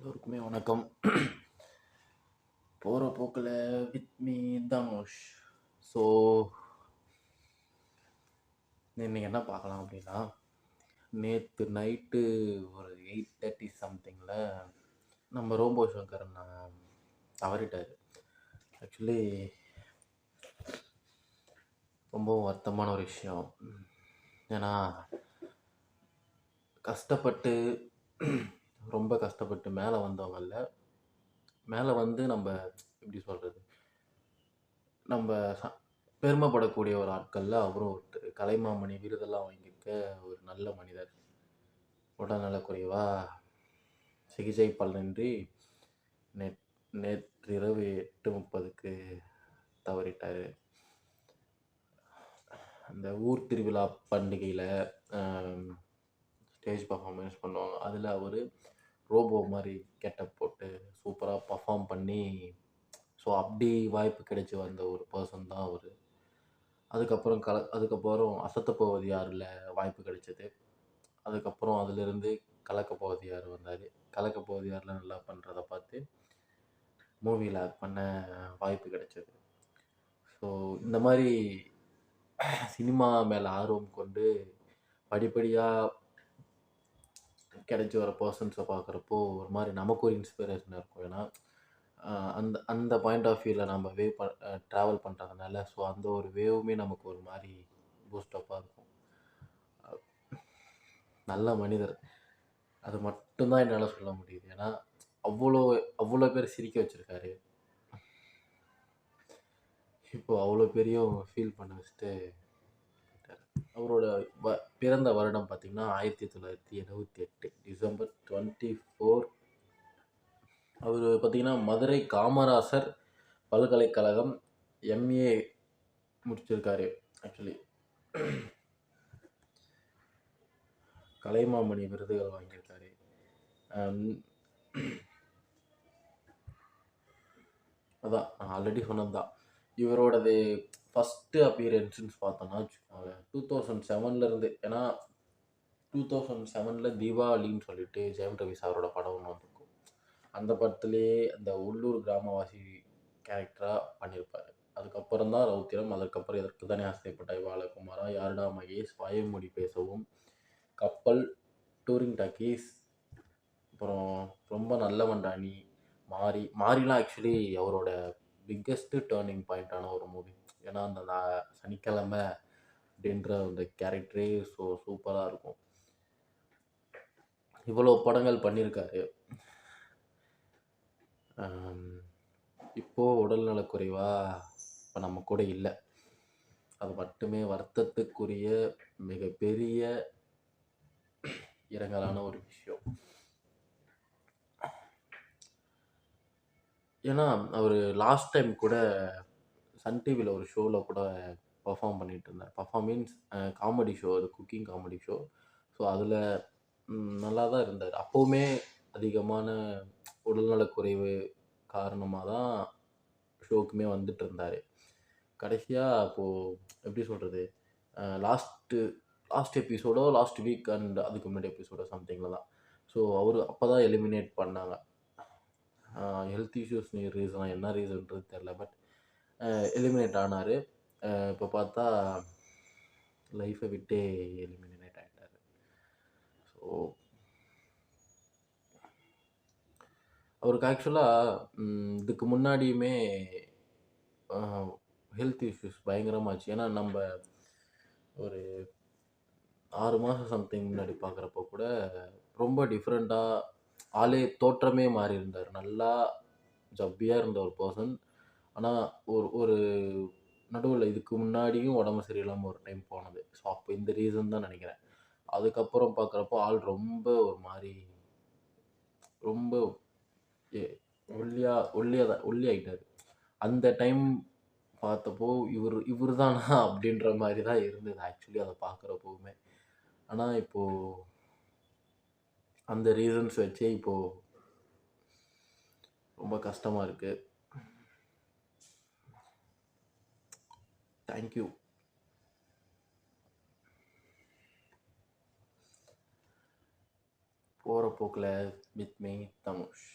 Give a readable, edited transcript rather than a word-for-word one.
எல்லோருக்குமே வணக்கம். போகிற போக்கில் வித் மீ தனுஷ். ஸோ இன்னைக்கு என்ன பார்க்கலாம் அப்படின்னா, நேற்று நைட்டு ஒரு 8:30 சம்திங்கில் நம்ம ரோபோ சங்கர் தவறிட்டார். ஆக்சுவலி ரொம்ப வருத்தமான ஒரு விஷயம். ஏன்னா ரொம்ப கஷ்டப்பட்டு மேலே வந்தவங்கள மேலே வந்து நம்ம எப்படி சொல்கிறது, நம்ம பெருமைப்படக்கூடிய ஒரு ஆட்களில் அவரும் ஒருத்தர். கலைமாமணி விருதெல்லாம் வாங்கியிருக்க ஒரு நல்ல மனிதர். உடல்நலக்குறைவாக சிகிச்சை பலனின்றி நேற்றிரவு 8:30க்கு தவறிட்டார். அந்த ஊர் திருவிழா பண்டிகையில் ஸ்டேஜ் பர்ஃபார்மன்ஸ் பண்ணுவாங்க. அதில் அவர் ரோபோ மாதிரி கெட்டப் போட்டு சூப்பராக பர்ஃபார்ம் பண்ணி, ஸோ அப்படி வாய்ப்பு கிடைச்சி வந்த ஒரு பர்சன் தான் அவர். அதுக்கப்புறம் அசத்தப்போவது யாரில் வாய்ப்பு கிடைச்சது. அதுக்கப்புறம் அதிலிருந்து கலக்கப்போவது யார் வந்தார். கலக்கப்போவது யாரில் நல்லா பண்ணுறதை பார்த்து மூவியில் ஆக்ட் பண்ண வாய்ப்பு கிடைச்சது. ஸோ இந்த மாதிரி சினிமா மேலே ஆர்வம் கொண்டு படிப்படியாக கிடைச்சி வர பர்சன்ஸை பார்க்குறப்போ ஒரு மாதிரி நமக்கு ஒரு இன்ஸ்பிரேஷனாக இருக்கும். ஏன்னா அந்த அந்த பாயிண்ட் ஆஃப் வியூவில் நம்ம ட்ராவல் பண்ணுறதுனால, ஸோ அந்த ஒரு வேவுமே நமக்கு ஒரு மாதிரி பூஸ்டப்பாக இருக்கும். நல்ல மனிதர், அது மட்டும்தான் என்னால் சொல்ல முடியுது. ஏன்னா அவ்வளோ பேர் சிரிக்க வச்சுருக்காரு. இப்போது அவ்வளோ பெரிய ஃபீல் பண்ண வச்சுட்டு அவரோட பிறந்த வருடம் பார்த்திங்கன்னா 1978 டிசம்பர் 24. அவர் பார்த்திங்கன்னா மதுரை காமராசர் பல்கலைக்கழகம் எம்ஏ முடிச்சிருக்காரு. ஆக்சுவலி கலைமாமணி விருதுகள் வாங்கியிருக்காரு. அதான் நான் ஆல்ரெடி சொன்னது தான். இவரோடது ஃபஸ்ட்டு அப்பியரன்ஸுன்னு பார்த்தோன்னா வச்சுக்கோங்க 2007 ஏன்னா 2007 தீபாவளின்னு சொல்லிட்டு ஜெயம் ரவி சாரோட படம் ஒன்று வந்திருக்கும். அந்த படத்துலேயே அந்த உள்ளூர் கிராமவாசி கேரக்டராக பண்ணியிருப்பார். அதுக்கப்புறம் தான் ரவுத்திரம். அதுக்கப்புறம் இதற்கு தானே ஆசைப்பட்டாய், பாலகுமாரா, யாருடா மகேஷ், வாய்மொழி பேசவும், கப்பல், டூரிங் டாக்கீஸ், அப்புறம் ரொம்ப நல்லவன்டா நீ, மாறிலாம் ஆக்சுவலி அவரோட பிக்கெஸ்ட்டு டேர்னிங் பாயிண்ட்டான ஒரு மூவி. ஏன்னா அந்த சனிக்கிழமை அப்படின்ற அந்த கேரக்டரே சூப்பராக இருக்கும். இவ்வளோ படங்கள் பண்ணியிருக்காரு. இப்போது உடல்நலக்குறைவாக இப்போ நம்ம கூட இல்லை. அது மட்டுமே வருத்தத்துக்குரிய மிகப்பெரிய இரங்கலான ஒரு விஷயம். ஏன்னா அவர் லாஸ்ட் டைம் கூட சன் டிவியில் ஒரு ஷோவில் கூட பர்ஃபார்ம் பண்ணிகிட்டு இருந்தார். பர்ஃபார்ம் மீன்ஸ் காமெடி ஷோ, அது குக்கிங் காமெடி ஷோ. ஸோ அதில் நல்லா தான் இருந்தார். அப்போவுமே அதிகமான உடல்நலக்குறைவு காரணமாக தான் ஷோக்குமே வந்துட்டு இருந்தார். கடைசியாக அப்போது எப்படி சொல்கிறது, லாஸ்ட் எபிசோடோ லாஸ்ட் வீக் அண்ட் அதுக்கு முன்னாடி எபிசோடோ சம்திங்கில் தான். ஸோ அவர் அப்போ தான் எலிமினேட் பண்ணாங்க. ஹெல்த் இஷ்யூஸ் ரீசனாக என்ன ரீசன்றது தெரில, பட் எலிமினேட் ஆனார். இப்போ பார்த்தா லைஃப்பை விட்டே எலிமினேட் ஆகிட்டார். ஸோ அவருக்கு ஆக்சுவலாக இதுக்கு முன்னாடியுமே ஹெல்த் இஷ்யூஸ் பயங்கரமாச்சு. ஏன்னா நம்ம ஒரு 6 மாதம் சம்திங் முன்னாடி பார்க்குறப்போ கூட ரொம்ப டிஃப்ரெண்ட்டாக ஆளே தோற்றமே மாறி இருந்தார். நல்லா ஜப்பியாக இருந்த ஒரு பர்சன். ஆனால் ஒரு நடுவில் இதுக்கு முன்னாடியும் உடம்பு சரியில்லாமல் ஒரு டைம் போனது. ஸோ அப்போ இந்த ரீசன் தான் நினைக்கிறேன். அதுக்கப்புறம் பார்க்குறப்போ ஆள் ரொம்ப ஒரு மாதிரி ரொம்ப ஒல்லி ஆகிட்டார். அந்த டைம் பார்த்தப்போ இவர் தானா அப்படின்ற மாதிரி தான் இருந்தது ஆக்சுவலி அதை பார்க்குறப்போவுமே. ஆனால் இப்போது அந்த ரீசன்ஸ் வச்சே இப்போது ரொம்ப கஷ்டமாக இருக்குது. தேங்க்யூ. போகிற போக்கில் வித் மீ தனுஷ்.